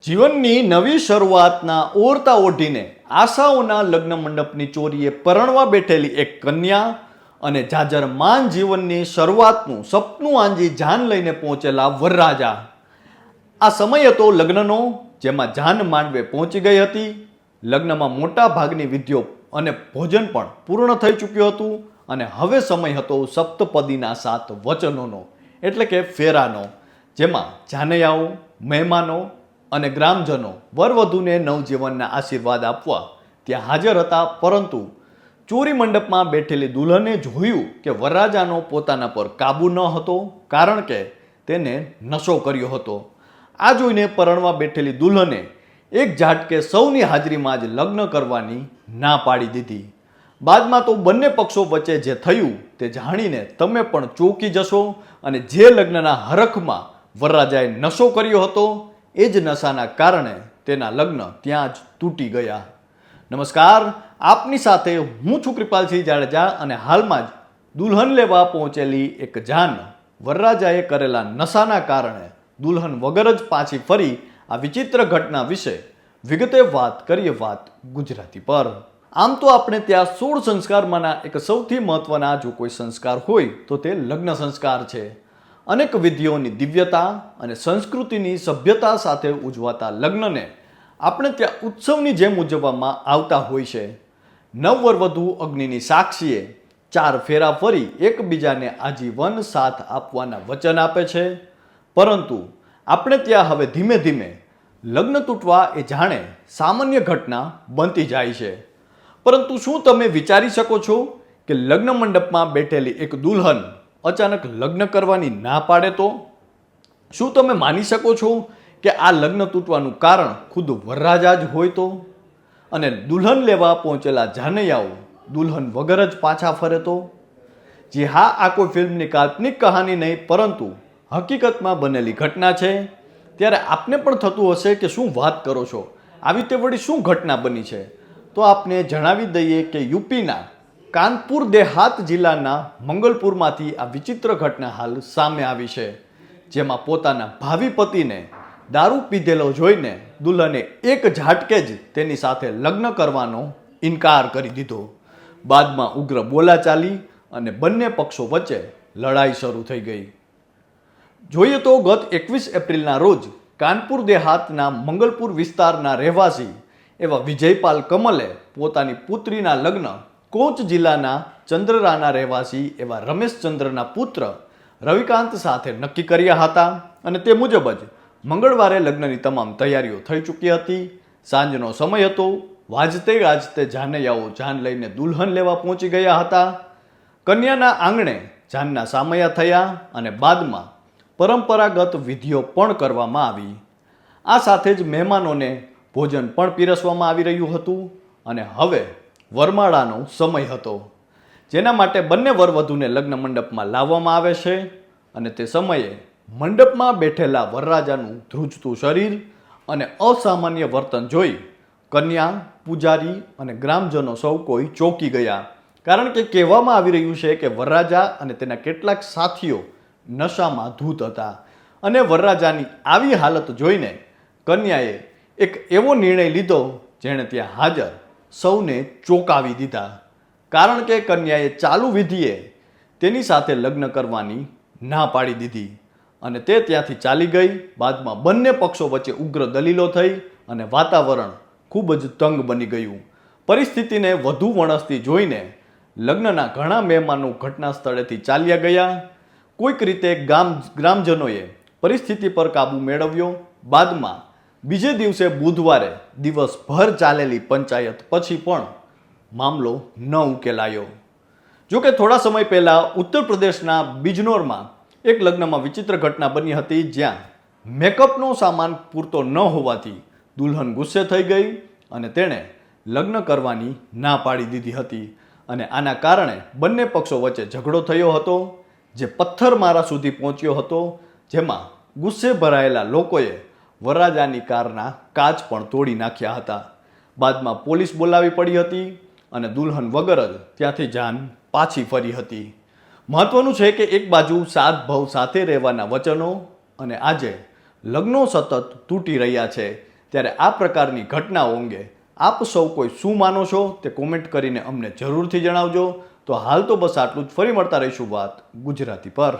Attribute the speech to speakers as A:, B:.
A: જીવનની નવી શરૂઆતના ઓરતા ઓઢીને આશાઓના લગ્ન મંડપની ચોરીએ પરણવા બેઠેલી એક કન્યા અને જાજરમાન જીવનની શરૂઆતનું સપનું આંજી જાન લઈને પહોંચેલા વરરાજા. આ સમય હતો લગ્નનો, જેમાં જાન માંડવે પહોંચી ગઈ હતી. લગ્નમાં મોટા ભાગની વિધિઓ અને ભોજન પણ પૂર્ણ થઈ ચૂક્યું હતું અને હવે સમય હતો સપ્તપદીના 7 વચનોનો, એટલે કે ફેરાનો, જેમાં જાનૈયાઓ, મહેમાનો અને ગ્રામજનો વરવધુને નવજીવનના આશીર્વાદ આપવા ત્યાં હાજર હતા. પરંતુ ચોરી મંડપમાં બેઠેલી દુલ્હને જોયું કે વરરાજાનો પોતાના પર કાબુ ન હતો, કારણ કે તેને નશો કર્યો હતો. આ જોઈને પરણવા બેઠેલી દુલ્હને એક ઝાટકે સૌની હાજરીમાં જ લગ્ન કરવાની ના પાડી દીધી. બાદમાં તો બંને પક્ષો વચ્ચે જે થયું તે જાણીને તમે પણ ચોંકી જશો અને જે લગ્નના હરખમાં વરરાજાએ નશો કર્યો હતો એ જ નશાના કારણે તેના લગ્ન ત્યાં જ તૂટી ગયા. નમસ્કાર, આપની સાથે હું છું કૃપાલસિંહ જાડેજા અને હાલમાં જ દુલ્હન લેવા પહોંચેલી એક જાન વરરાજાએ કરેલા નશાના કારણે દુલ્હન વગર જ પાછી ફરી આ વિચિત્ર ઘટના વિશે વિગતે વાત કરીએ. વાત ગુજરાતી પર. આમ તો આપણે ત્યાં 16 સંસ્કારમાંના એક સૌથી મહત્વના જો કોઈ સંસ્કાર હોય તો તે લગ્ન સંસ્કાર છે. અનેક વિધિઓની દિવ્યતા અને સંસ્કૃતિની સભ્યતા સાથે ઉજવાતા લગ્નને આપણે ત્યાં ઉત્સવની જેમ ઉજવવામાં આવતા હોય છે. નવવરવધુ અગ્નિની સાક્ષીએ 4 ફેરા ફરી એકબીજાને આજીવન સાથ આપવાના વચન આપે છે. પરંતુ આપણે ત્યાં હવે ધીમે ધીમે લગ્ન તૂટવા એ જાણે સામાન્ય ઘટના બનતી જાય છે. પરંતુ શું તમે વિચારી શકો છો કે લગ્ન મંડપમાં બેઠેલી એક દુલ્હન અચાનક લગ્ન કરવાની ના પાડે તો? શું તમે માની શકો છો કે આ લગ્ન તૂટવાનું કારણ ખુદ વરરાજા જ હોય તો? અને દુલ્હન લેવા પહોંચેલા જાનૈયાઓ દુલ્હન વગર જ પાછા ફરે તો? જી હા, આ કોઈ ફિલ્મની કાલ્પનિક કહાની નહીં, પરંતુ હકીકતમાં બનેલી ઘટના છે. ત્યારે આપને પણ થતું હશે કે શું વાત કરો છો, આવી તે વળી શું ઘટના બની છે? તો આપને જણાવી દઈએ કે યુપીના કાનપુર દેહાત જિલ્લાના મંગલપુરમાંથી આ વિચિત્ર ઘટના હાલ સામે આવી છે, જેમાં પોતાના ભાવિ પતિને દારૂ પીધેલો જોઈને દુલ્હને એક ઝાટકે જ તેની સાથે લગ્ન કરવાનો ઇનકાર કરી દીધો. બાદમાં ઉગ્ર બોલાચાલી અને બંને પક્ષો વચ્ચે લડાઈ શરૂ થઈ ગઈ. જોઈએ તો ગત 21 એપ્રિલના રોજ કાનપુર દેહાતના મંગલપુર વિસ્તારના રહેવાસી એવા વિજયપાલ કમલે પોતાની પુત્રીના લગ્ન કોચ જિલ્લાના ચંદ્રરાના રહેવાસી એવા રમેશચંદ્રના પુત્ર રવિકાંત સાથે નક્કી કર્યા હતા અને તે મુજબ જ મંગળવારે લગ્નની તમામ તૈયારીઓ થઈ ચૂકી હતી. સાંજનો સમય હતો. વાજતે ગાજતે જાનૈયાઓ જાન લઈને દુલ્હન લેવા પહોંચી ગયા હતા. કન્યાના આંગણે જાનના સામૈયા થયા અને બાદમાં પરંપરાગત વિધિઓ પણ કરવામાં આવી. આ સાથે જ મહેમાનોને ભોજન પણ પીરસવામાં આવી રહ્યું હતું અને હવે વરમાળાનો સમય હતો, જેના માટે બંને વરવધુને લગ્ન મંડપમાં લાવવામાં આવે છે. અને તે સમયે મંડપમાં બેઠેલા વરરાજાનું ધ્રુજતું શરીર અને અસામાન્ય વર્તન જોઈ કન્યા, પૂજારી અને ગ્રામજનો સૌ કોઈ ચોંકી ગયા. કારણ કે કહેવામાં આવી રહ્યું છે કે વરરાજા અને તેના કેટલાક સાથીઓ નશામાં ધૂત હતા અને વરરાજાની આવી હાલત જોઈને કન્યાએ એક એવો નિર્ણય લીધો જેણે ત્યાં હાજર સૌને ચોંકાવી દીધા. કારણ કે કન્યાએ ચાલુ વિધિએ તેની સાથે લગ્ન કરવાની ના પાડી દીધી અને તે ત્યાંથી ચાલી ગઈ. બાદમાં બંને પક્ષો વચ્ચે ઉગ્ર દલીલો થઈ અને વાતાવરણ ખૂબ જ તંગ બની ગયું. પરિસ્થિતિને વધુ વણસતી જોઈને લગ્નના ઘણા મહેમાનો ઘટના સ્થળેથી ચાલ્યા ગયા. કોઈક રીતે ગ્રામજનોએ પરિસ્થિતિ પર કાબૂ મેળવ્યો. બાદમાં બીજે દિવસે બુધવારે દિવસભર ચાલેલી પંચાયત પછી પણ મામલો ન ઉકેલાયો. જોકે થોડા સમય પહેલા ઉત્તર પ્રદેશના બિજનોરમાં એક લગ્નમાં વિચિત્ર ઘટના બની હતી, જ્યાં મેકઅપનો સામાન પૂરતો ન હોવાથી દુલ્હન ગુસ્સે થઈ ગઈ અને તેણે લગ્ન કરવાની ના પાડી દીધી હતી. અને આના કારણે બંને પક્ષો વચ્ચે ઝઘડો થયો હતો, જે પથ્થરમારા સુધી પહોંચ્યો હતો, જેમાં ગુસ્સે ભરાયેલા લોકોએ વરરાજાની કારના કાચ પણ તોડી નાખ્યા હતા. બાદમાં પોલીસ બોલાવી પડી હતી અને દુલ્હન વગર જ ત્યાંથી જાન પાછી ફરી હતી. મહત્વનું છે કે એક બાજુ સાત ભાવ સાથે રહેવાના વચનો અને આજે લગ્નો સતત તૂટી રહ્યા છે, ત્યારે આ પ્રકારની ઘટનાઓ અંગે આપ સૌ કોઈ શું માનો છો તે કોમેન્ટ કરીને અમને જરૂરથી જણાવજો. તો હાલ તો બસ આટલું જ. ફરી મળતા રહીશું વાત ગુજરાતી પર.